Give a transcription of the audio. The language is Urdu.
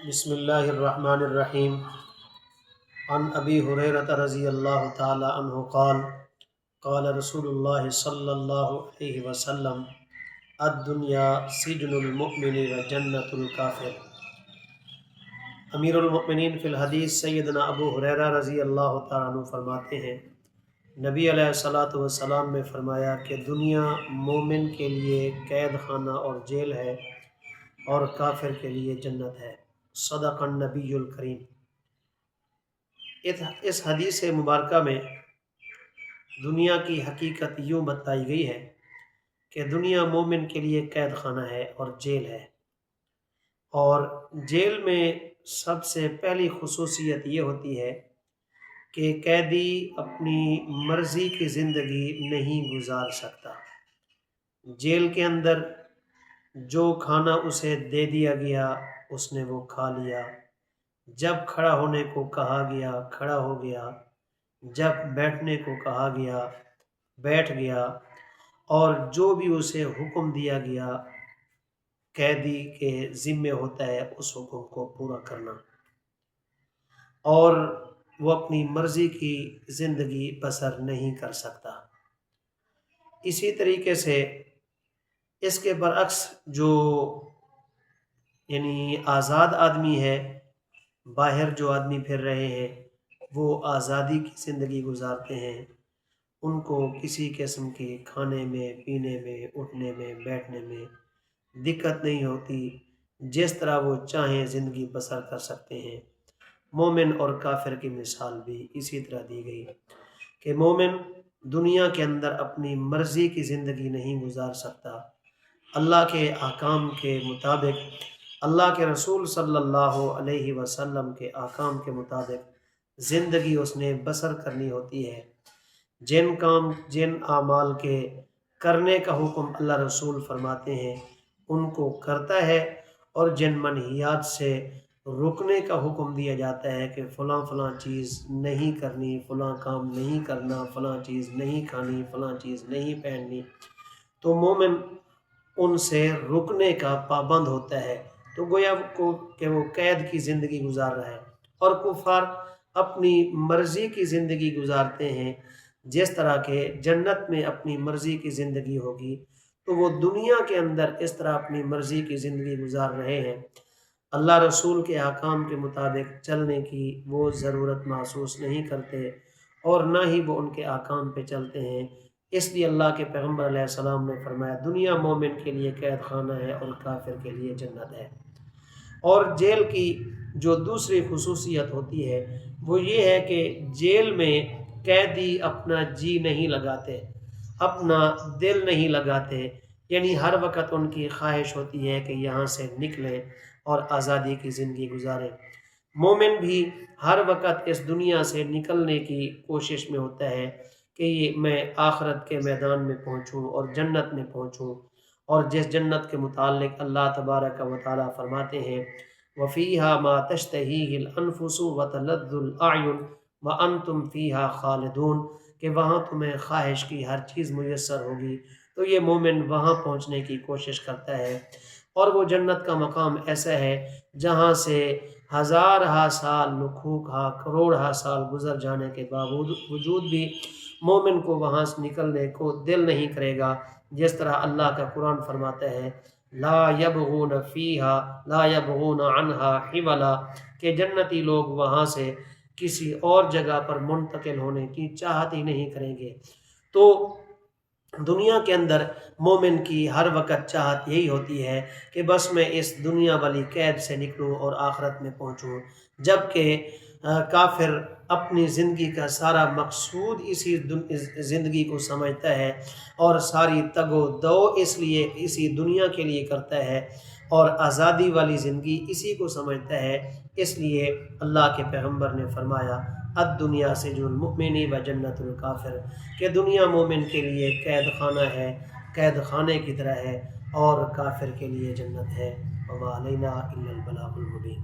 بسم اللہ الرحمن الرحیم عن ابی ہریرہ رضی اللہ تعالی عنہ قال قال رسول اللہ صلی اللہ علیہ وسلم الدنیا سجن المؤمن و جنت الکافر۔ امیر المؤمنین فی الحدیث سیدنا ابو ہریرہ رضی اللہ تعالیٰ عنہ فرماتے ہیں، نبی علیہ الصلوۃ والسلام نے فرمایا کہ دنیا مومن کے لیے قید خانہ اور جیل ہے اور کافر کے لیے جنت ہے۔ صدق النبی الکریم۔ اس حدیث مبارکہ میں دنیا کی حقیقت یوں بتائی گئی ہے کہ دنیا مومن کے لیے قید خانہ ہے اور جیل ہے، اور جیل میں سب سے پہلی خصوصیت یہ ہوتی ہے کہ قیدی اپنی مرضی کی زندگی نہیں گزار سکتا۔ جیل کے اندر جو کھانا اسے دے دیا گیا اس نے وہ کھا لیا، جب کھڑا ہونے کو کہا گیا کھڑا ہو گیا، جب بیٹھنے کو کہا گیا بیٹھ گیا، اور جو بھی اسے حکم دیا گیا قیدی کے ذمے ہوتا ہے اس حکم کو پورا کرنا، اور وہ اپنی مرضی کی زندگی بسر نہیں کر سکتا۔ اسی طریقے سے اس کے برعکس جو یعنی آزاد آدمی ہے، باہر جو آدمی پھر رہے ہیں وہ آزادی کی زندگی گزارتے ہیں، ان کو کسی قسم کی کھانے میں پینے میں اٹھنے میں بیٹھنے میں دقت نہیں ہوتی، جس طرح وہ چاہیں زندگی بسر کر سکتے ہیں۔ مومن اور کافر کی مثال بھی اسی طرح دی گئی کہ مومن دنیا کے اندر اپنی مرضی کی زندگی نہیں گزار سکتا، اللہ کے احکام کے مطابق، اللہ کے رسول صلی اللہ علیہ وسلم کے احکام کے مطابق زندگی اس نے بسر کرنی ہوتی ہے۔ جن اعمال کے کرنے کا حکم اللہ رسول فرماتے ہیں ان کو کرتا ہے، اور جن منہیات سے رکنے کا حکم دیا جاتا ہے کہ فلاں فلاں چیز نہیں کرنی، فلاں کام نہیں کرنا، فلاں چیز نہیں کھانی، فلاں چیز نہیں پہننی، تو مومن ان سے رکنے کا پابند ہوتا ہے، تو گویا کہ وہ قید کی زندگی گزار رہا ہے۔ اور کفار اپنی مرضی کی زندگی گزارتے ہیں، جس طرح کہ جنت میں اپنی مرضی کی زندگی ہوگی تو وہ دنیا کے اندر اس طرح اپنی مرضی کی زندگی گزار رہے ہیں، اللہ رسول کے احکام کے مطابق چلنے کی وہ ضرورت محسوس نہیں کرتے، اور نہ ہی وہ ان کے احکام پہ چلتے ہیں۔ اس لیے اللہ کے پیغمبر علیہ السلام نے فرمایا دنیا مومن کے لیے قید خانہ ہے اور کافر کے لیے جنت ہے۔ اور جیل کی جو دوسری خصوصیت ہوتی ہے وہ یہ ہے کہ جیل میں قیدی اپنا جی نہیں لگاتے، اپنا دل نہیں لگاتے، یعنی ہر وقت ان کی خواہش ہوتی ہے کہ یہاں سے نکلیں اور آزادی کی زندگی گزاریں۔ مومن بھی ہر وقت اس دنیا سے نکلنے کی کوشش میں ہوتا ہے کہ میں آخرت کے میدان میں پہنچوں اور جنت میں پہنچوں، اور جس جنت کے متعلق اللہ تبارک و تعالیٰ فرماتے ہیں وَفِيهَا مَا تَشْتَهِيهِ الْأَنفُسُ وَتَلَذُّ الْأَعْيُنُ وَأَنْتُمْ فِيهَا خَالِدُونَ، کہ وہاں تمہیں خواہش کی ہر چیز میسر ہوگی۔ تو یہ مومن وہاں پہنچنے کی کوشش کرتا ہے، اور وہ جنت کا مقام ایسا ہے جہاں سے ہزارہا سال لکھوکھا کروڑہا سال گزر جانے کے باوجود بھی مومن کو وہاں سے نکلنے کو دل نہیں کرے گا، جس طرح اللہ کا قرآن فرماتا ہے لا یبغون فیہا لا یبغون عنہا حولا، کہ جنتی لوگ وہاں سے کسی اور جگہ پر منتقل ہونے کی چاہت ہی نہیں کریں گے۔ تو دنیا کے اندر مومن کی ہر وقت چاہت یہی ہوتی ہے کہ بس میں اس دنیا والی قید سے نکلوں اور آخرت میں پہنچوں، جبکہ کافر اپنی زندگی کا سارا مقصود اسی زندگی کو سمجھتا ہے، اور ساری تگ و دو اس لیے اسی دنیا کے لیے کرتا ہے، اور آزادی والی زندگی اسی کو سمجھتا ہے۔ اس لیے اللہ کے پیغمبر نے فرمایا الدنیا سجن المؤمن و جنت الکافر، کہ دنیا مومن کے لیے قید خانہ ہے، قید خانے کی طرح ہے، اور کافر کے لیے جنت ہے۔ وما علینا الا البلاغ المبین۔